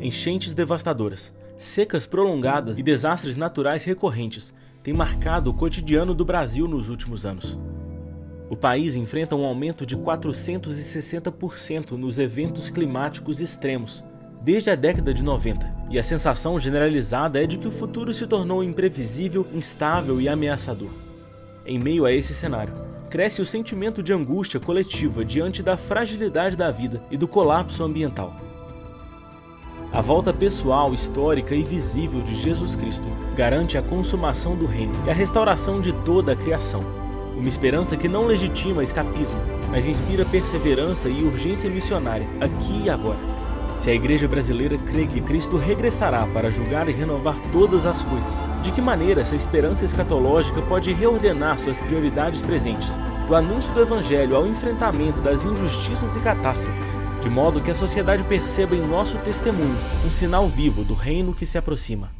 Enchentes devastadoras, secas prolongadas e desastres naturais recorrentes têm marcado o cotidiano do Brasil nos últimos anos. O país enfrenta um aumento de 460% nos eventos climáticos extremos desde a década de 90, e a sensação generalizada é de que o futuro se tornou imprevisível, instável e ameaçador. Em meio a esse cenário, cresce o sentimento de angústia coletiva diante da fragilidade da vida e do colapso ambiental. A volta pessoal, histórica e visível de Jesus Cristo garante a consumação do reino e a restauração de toda a criação. Uma esperança que não legitima escapismo, mas inspira perseverança e urgência missionária aqui e agora. Se a Igreja brasileira crê que Cristo regressará para julgar e renovar todas as coisas, de que maneira essa esperança escatológica pode reordenar suas prioridades presentes, do anúncio do Evangelho ao enfrentamento das injustiças e catástrofes, de modo que a sociedade perceba em nosso testemunho um sinal vivo do reino que se aproxima?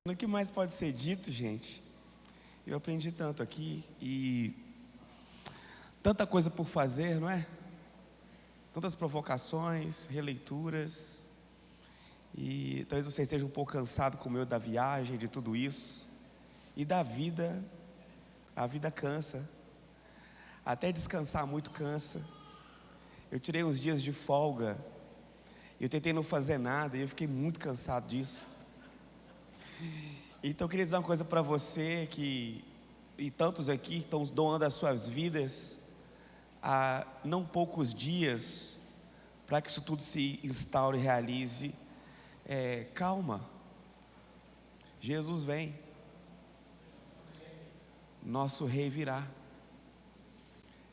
O que mais pode ser dito, gente? Eu aprendi tanto aqui e tanta coisa por fazer, não é? Tantas provocações, releituras, e talvez você esteja um pouco cansado como eu da viagem, de tudo isso, e da vida. A vida cansa, até descansar muito cansa. Eu tirei uns dias de folga, eu tentei não fazer nada e eu fiquei muito cansado disso. Então eu queria dizer uma coisa para você, e tantos aqui estão doando as suas vidas há não poucos dias, para que isso tudo se instaure e realize. Calma, Jesus vem, nosso rei virá,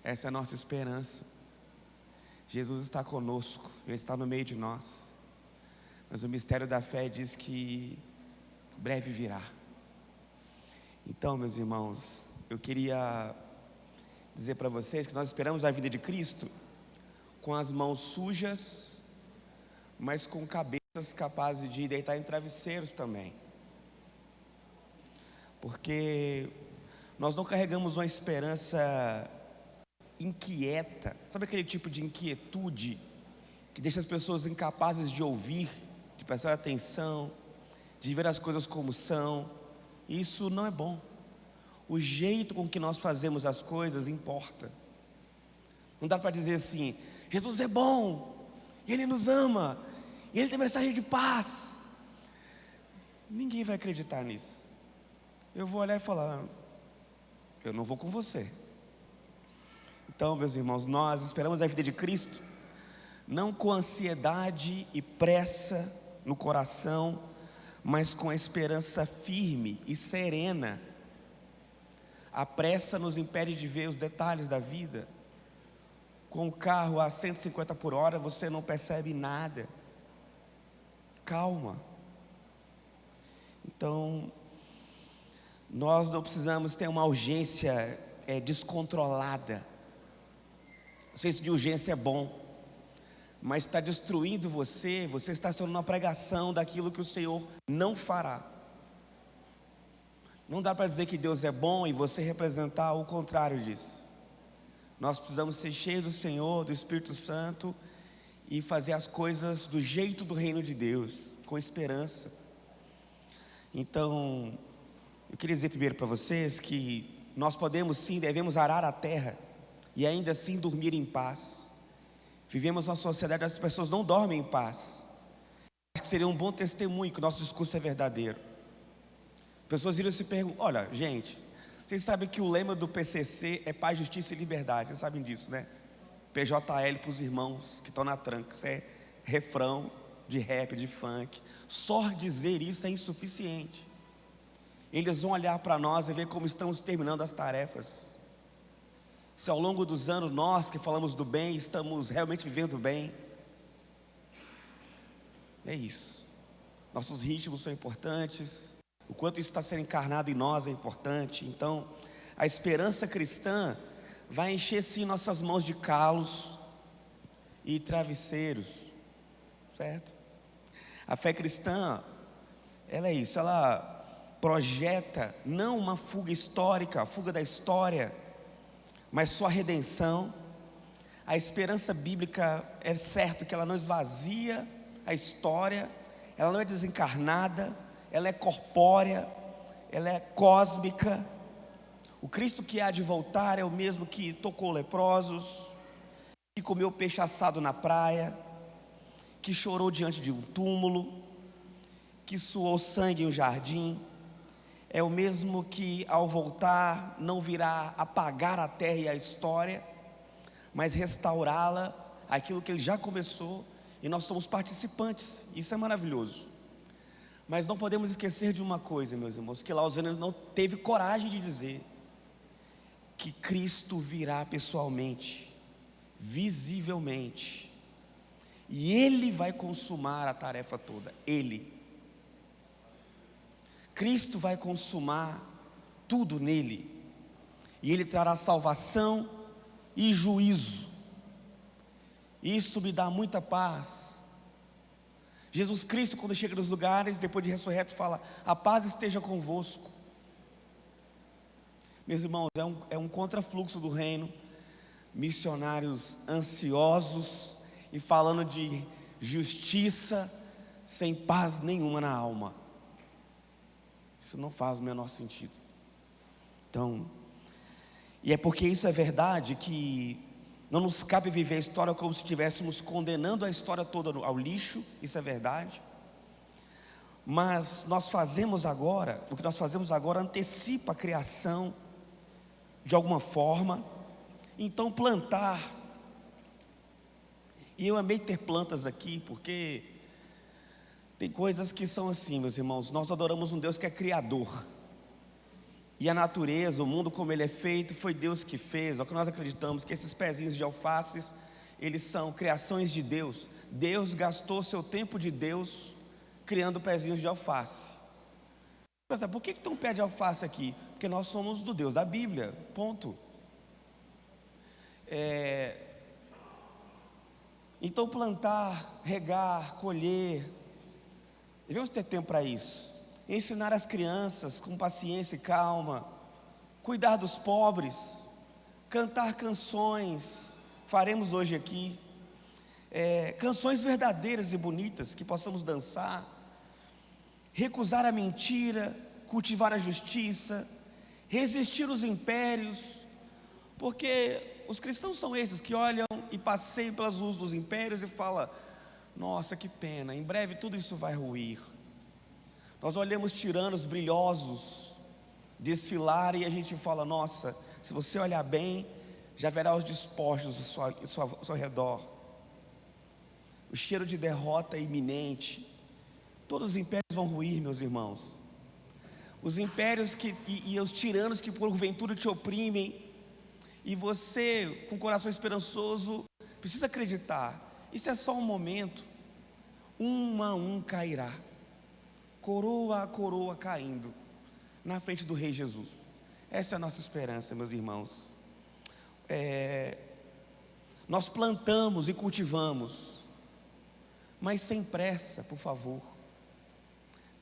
essa é a nossa esperança. Jesus está conosco, Ele está no meio de nós, mas o mistério da fé diz que breve virá. Então, meus irmãos, eu queria dizer para vocês que nós esperamos a vida de Cristo com as mãos sujas, mas com cabeças capazes de deitar em travesseiros também, porque nós não carregamos uma esperança inquieta. Sabe aquele tipo de inquietude que deixa as pessoas incapazes de ouvir, de prestar atenção, de ver as coisas como são? Isso não é bom. O jeito com que nós fazemos as coisas importa. Não dá para dizer assim: Jesus é bom, Ele nos ama, e Ele tem mensagem de paz. Ninguém vai acreditar nisso. Eu vou olhar e falar: eu não vou com você. Então, meus irmãos, nós esperamos a vida de Cristo, não com ansiedade e pressa no coração, mas com a esperança firme e serena. A pressa nos impede de ver os detalhes da vida. Com o carro a 150 por hora, você não percebe nada. Calma. Então, nós não precisamos ter uma urgência descontrolada. Não sei se de urgência é bom, mas está destruindo você está se tornando uma pregação daquilo que o Senhor não fará. Não dá para dizer que Deus é bom e você representar o contrário disso. Nós precisamos ser cheios do Senhor, do Espírito Santo, e fazer as coisas do jeito do reino de Deus, com esperança. Então, eu queria dizer primeiro para vocês que nós podemos sim, devemos arar a terra e ainda assim dormir em paz. Vivemos uma sociedade onde as pessoas não dormem em paz. Acho que seria um bom testemunho que o nosso discurso é verdadeiro. Pessoas iriam se perguntar: olha, gente, vocês sabem que o lema do PCC é paz, justiça e liberdade. Vocês sabem disso, né? PJL para os irmãos que estão na tranca. Isso é refrão de rap, de funk. Só dizer isso é insuficiente. Eles vão olhar para nós e ver como estamos terminando as tarefas. Se ao longo dos anos nós que falamos do bem, estamos realmente vivendo bem. É isso. Nossos ritmos são importantes. O quanto isso está sendo encarnado em nós é importante. Então, a esperança cristã vai encher sim nossas mãos de calos e travesseiros, certo? A fé cristã, ela é isso, ela projeta não uma fuga histórica, a fuga da história, mas sua redenção, A esperança bíblica é certo que ela não esvazia a história, ela não é desencarnada, ela é corpórea, ela é cósmica. O Cristo que há de voltar é o mesmo que tocou leprosos, que comeu peixe assado na praia, que chorou diante de um túmulo, que suou sangue em um jardim. É o mesmo que ao voltar não virá apagar a terra e a história, mas restaurá-la, aquilo que ele já começou, e nós somos participantes. Isso é maravilhoso. Mas não podemos esquecer de uma coisa, meus irmãos, que Lausanne não teve coragem de dizer: que Cristo virá pessoalmente, visivelmente, e Ele vai consumar a tarefa toda. Cristo vai consumar tudo nele, e Ele trará salvação e juízo. Isso me dá muita paz. Jesus Cristo, quando chega nos lugares, depois de ressurreto, fala: a paz esteja convosco. Meus irmãos, é um contrafluxo do reino, missionários ansiosos e falando de justiça, sem paz nenhuma na alma. Isso não faz o menor sentido. Então, e é porque isso é verdade que não nos cabe viver a história como se estivéssemos condenando a história toda ao lixo. Isso é verdade. Mas nós fazemos agora, o que nós fazemos agora antecipa a criação de alguma forma. Então plantar, e eu amei ter plantas aqui, porque tem coisas que são assim, meus irmãos. Nós adoramos um Deus que é criador, e a natureza, o mundo como ele é feito, foi Deus que fez. É o que nós acreditamos, que esses pezinhos de alfaces, eles são criações de Deus. Deus gastou seu tempo de Deus criando pezinhos de alface. Mas por que tem um pé de alface aqui? Porque nós somos do Deus da Bíblia, ponto. Então plantar, regar, colher, devemos ter tempo para isso. Ensinar as crianças com paciência e calma, cuidar dos pobres, cantar canções, faremos hoje aqui, canções verdadeiras e bonitas que possamos dançar, recusar a mentira, cultivar a justiça, resistir os impérios, porque os cristãos são esses que olham e passeiam pelas ruas dos impérios e falam: nossa, que pena, em breve tudo isso vai ruir. Nós olhamos tiranos brilhosos desfilar e a gente fala: nossa, se você olhar bem, já verá os despojos ao seu redor. O cheiro de derrota é iminente. Todos os impérios vão ruir, meus irmãos. Os impérios e os tiranos que porventura te oprimem, e você, com o coração esperançoso, precisa acreditar: isso é só um momento. Um a um cairá, coroa a coroa caindo na frente do Rei Jesus. Essa é a nossa esperança, meus irmãos. Nós plantamos e cultivamos, mas sem pressa, por favor.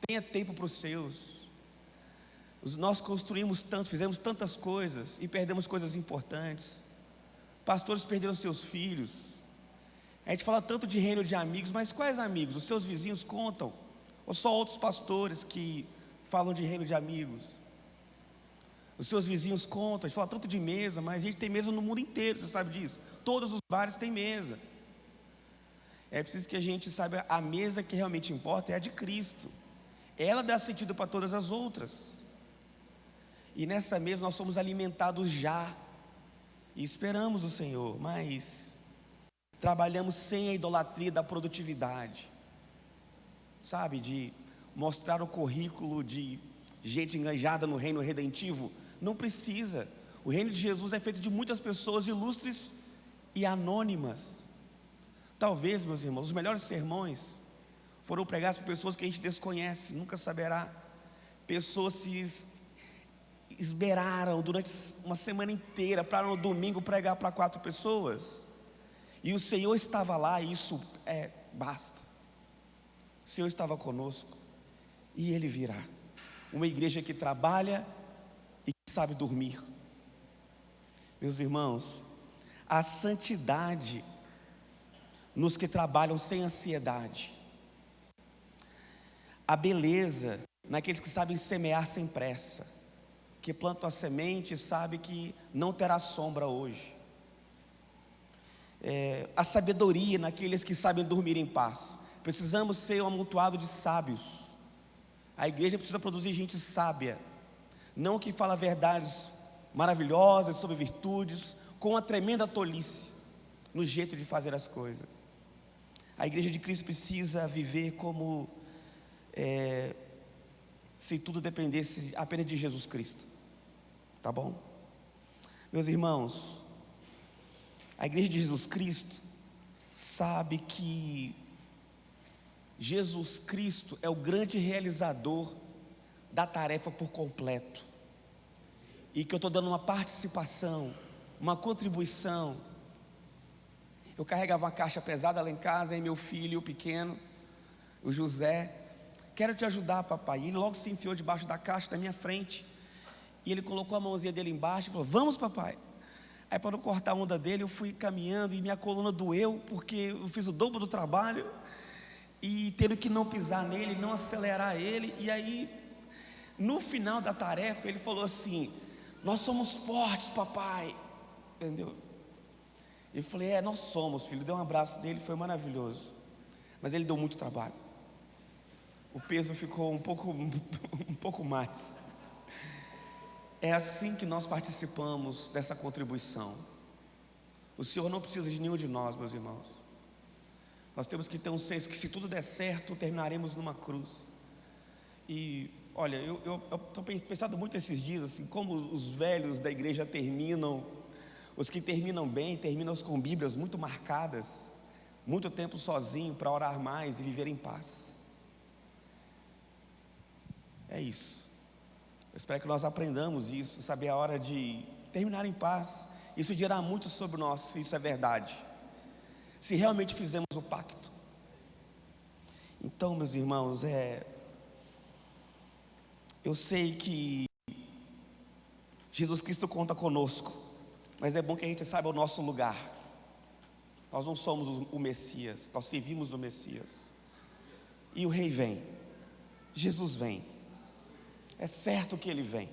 Tenha tempo para os seus. Nós construímos tanto, fizemos tantas coisas e perdemos coisas importantes. Pastores perderam seus filhos. A gente fala tanto de reino de amigos, mas quais amigos? Os seus vizinhos contam? Ou só outros pastores que falam de reino de amigos? Os seus vizinhos contam. A gente fala tanto de mesa, mas a gente tem mesa no mundo inteiro, você sabe disso. Todos os bares têm mesa. É preciso que a gente saiba, a mesa que realmente importa é a de Cristo. Ela dá sentido para todas as outras. E nessa mesa nós somos alimentados já, e esperamos o Senhor, mas trabalhamos sem a idolatria da produtividade, sabe, de mostrar o currículo de gente enganjada no reino redentivo. Não precisa. O reino de Jesus é feito de muitas pessoas ilustres e anônimas. Talvez, meus irmãos, os melhores sermões foram pregados por pessoas que a gente desconhece, nunca saberá. Pessoas se esmeraram durante uma semana inteira para no domingo pregar para 4 pessoas, e o Senhor estava lá, e isso basta. O Senhor estava conosco, e Ele virá. Uma igreja que trabalha e que sabe dormir. Meus irmãos, a santidade nos que trabalham sem ansiedade, a beleza naqueles que sabem semear sem pressa, que plantam a semente e sabe que não terá sombra hoje, a sabedoria naqueles que sabem dormir em paz. Precisamos ser um amontoado de sábios. A igreja precisa produzir gente sábia, não que fala verdades maravilhosas sobre virtudes, com uma tremenda tolice no jeito de fazer as coisas. A igreja de Cristo precisa viver como se tudo dependesse apenas de Jesus Cristo, tá bom? Meus irmãos, a igreja de Jesus Cristo sabe que Jesus Cristo é o grande realizador da tarefa por completo, e que eu estou dando uma participação, uma contribuição. Eu carregava uma caixa pesada lá em casa, e meu filho, o pequeno, o José, quero te ajudar, papai. E ele logo se enfiou debaixo da caixa na minha frente, e ele colocou a mãozinha dele embaixo e falou: vamos, papai. Aí, para não cortar a onda dele, eu fui caminhando e minha coluna doeu, porque eu fiz o dobro do trabalho, e tendo que não pisar nele, não acelerar ele. E aí, no final da tarefa, ele falou assim: nós somos fortes, papai. Entendeu? Eu falei: nós somos, filho. Dei um abraço dele, foi maravilhoso. Mas ele deu muito trabalho. O peso ficou um pouco mais. É assim que nós participamos dessa contribuição. O Senhor não precisa de nenhum de nós, meus irmãos. Nós temos que ter um senso que, se tudo der certo, terminaremos numa cruz. E olha, eu tenho pensado muito esses dias, assim, como os velhos da igreja terminam. Os que terminam bem, terminam com Bíblias muito marcadas, muito tempo sozinho para orar mais e viver em paz. É isso. Eu espero que nós aprendamos isso, saber a hora de terminar em paz. Isso dirá muito sobre nós, se isso é verdade, se realmente fizemos o pacto. Então, meus irmãos, eu sei que Jesus Cristo conta conosco, mas é bom que a gente saiba o nosso lugar. Nós não somos o Messias, nós servimos o Messias. E o Rei vem, Jesus vem. É certo que Ele vem.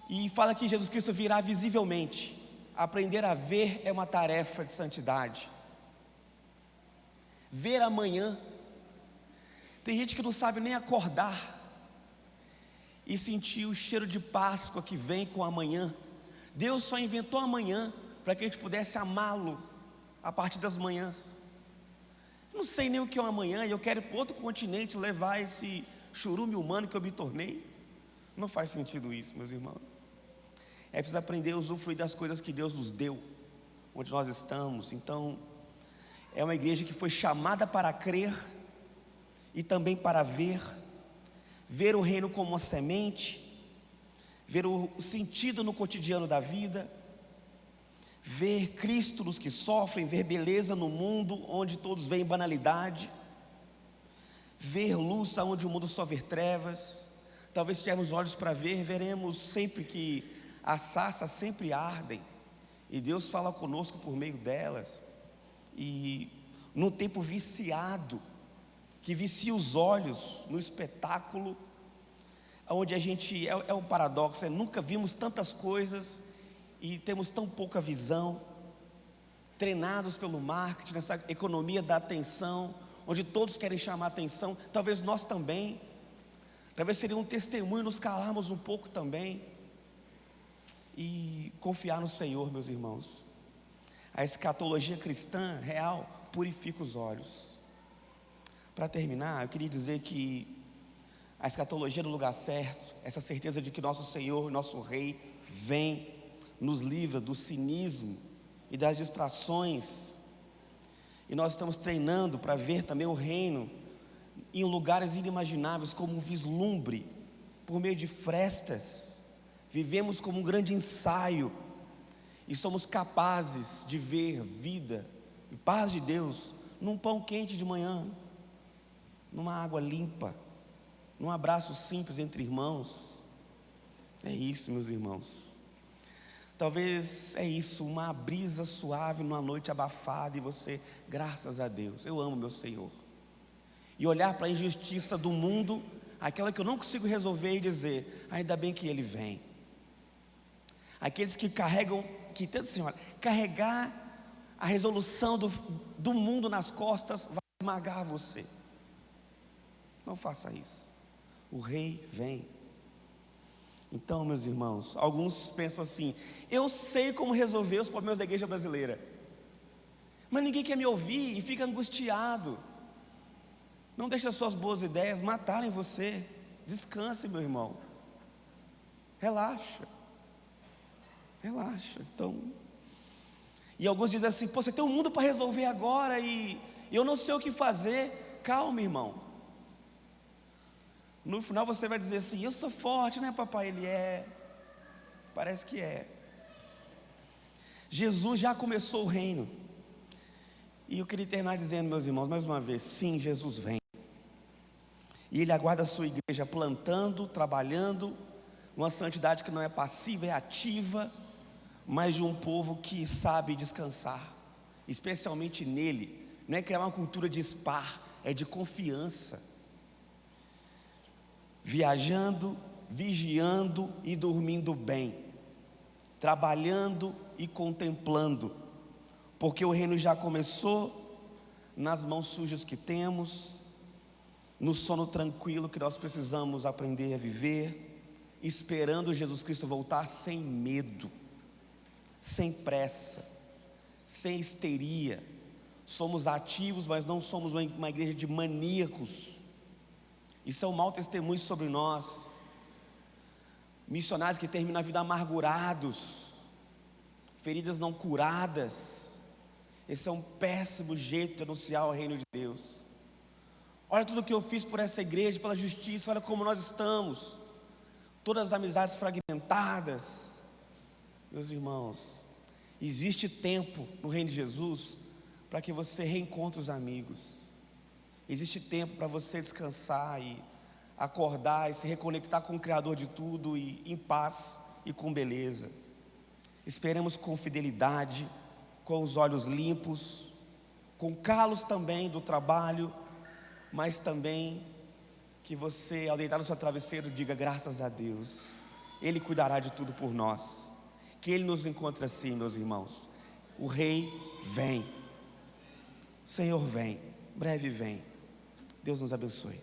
E fala que Jesus Cristo virá visivelmente. Aprender a ver é uma tarefa de santidade. Ver amanhã. Tem gente que não sabe nem acordar e sentir o cheiro de Páscoa que vem com amanhã. Deus só inventou amanhã para que a gente pudesse amá-lo a partir das manhãs. Eu não sei nem o que é um amanhã, e eu quero ir para outro continente levar esse churume humano que eu me tornei. Não faz sentido isso, meus irmãos. É preciso aprender a usufruir das coisas que Deus nos deu, onde nós estamos. Então, é uma igreja que foi chamada para crer e também para ver o reino como uma semente, ver o sentido no cotidiano da vida, ver Cristo nos que sofrem, ver beleza no mundo onde todos veem banalidade, ver luz onde o mundo só vê trevas. Talvez, se tivermos olhos para ver, veremos sempre que as sarças sempre ardem, e Deus fala conosco por meio delas. E num tempo viciado, que vicia os olhos no espetáculo, onde a gente, é um paradoxo, nunca vimos tantas coisas e temos tão pouca visão, treinados pelo marketing, nessa economia da atenção, onde todos querem chamar atenção. Talvez nós também, talvez seria um testemunho nos calarmos um pouco também e confiar no Senhor, meus irmãos. A escatologia cristã real purifica os olhos. Para terminar, eu queria dizer que a escatologia no lugar certo, essa certeza de que nosso Senhor, nosso Rei, vem, nos livra do cinismo e das distrações. E nós estamos treinando para ver também o reino em lugares inimagináveis, como um vislumbre, por meio de frestas. Vivemos como um grande ensaio e somos capazes de ver vida e paz de Deus num pão quente de manhã, numa água limpa, num abraço simples entre irmãos. É isso, meus irmãos. Talvez é isso, uma brisa suave numa noite abafada e você, graças a Deus, eu amo meu Senhor. E olhar para a injustiça do mundo, aquela que eu não consigo resolver, e dizer, ainda bem que Ele vem. Aqueles que carregam, que tentam assim, olha, carregar a resolução do mundo nas costas vai esmagar você. Não faça isso. O Rei vem. Então, meus irmãos, alguns pensam assim, eu sei como resolver os problemas da igreja brasileira, mas ninguém quer me ouvir e fica angustiado. Não deixe as suas boas ideias matarem você. Descanse, meu irmão. Relaxa. Então, e alguns dizem assim, pô, você tem um mundo para resolver agora e eu não sei o que fazer. Calma, irmão. No final você vai dizer assim, eu sou forte, né, papai? Ele é. Parece que é. Jesus já começou o reino. E eu queria terminar dizendo, meus irmãos, mais uma vez, sim, Jesus vem. E Ele aguarda a sua igreja plantando, trabalhando, uma santidade que não é passiva, é ativa, mas de um povo que sabe descansar, especialmente nele. Não é criar uma cultura de spa, é de confiança. Viajando, vigiando e dormindo bem, trabalhando e contemplando, porque o reino já começou nas mãos sujas que temos, no sono tranquilo que nós precisamos aprender a viver, esperando Jesus Cristo voltar sem medo, sem pressa, sem histeria. Somos ativos, mas não somos uma igreja de maníacos. Isso é um mau testemunho sobre nós. Missionários que terminam a vida amargurados, feridas não curadas. Esse é um péssimo jeito de anunciar o reino de Deus. Olha tudo o que eu fiz por essa igreja, pela justiça, olha como nós estamos. Todas as amizades fragmentadas. Meus irmãos, existe tempo no reino de Jesus para que você reencontre os amigos. Existe tempo para você descansar e acordar e se reconectar com o Criador de tudo e em paz e com beleza. Esperemos com fidelidade, com os olhos limpos, com calos também do trabalho, mas também que você, ao deitar no seu travesseiro, diga graças a Deus, Ele cuidará de tudo por nós. Que Ele nos encontre assim, meus irmãos. O Rei vem, Senhor vem, breve vem. Deus nos abençoe.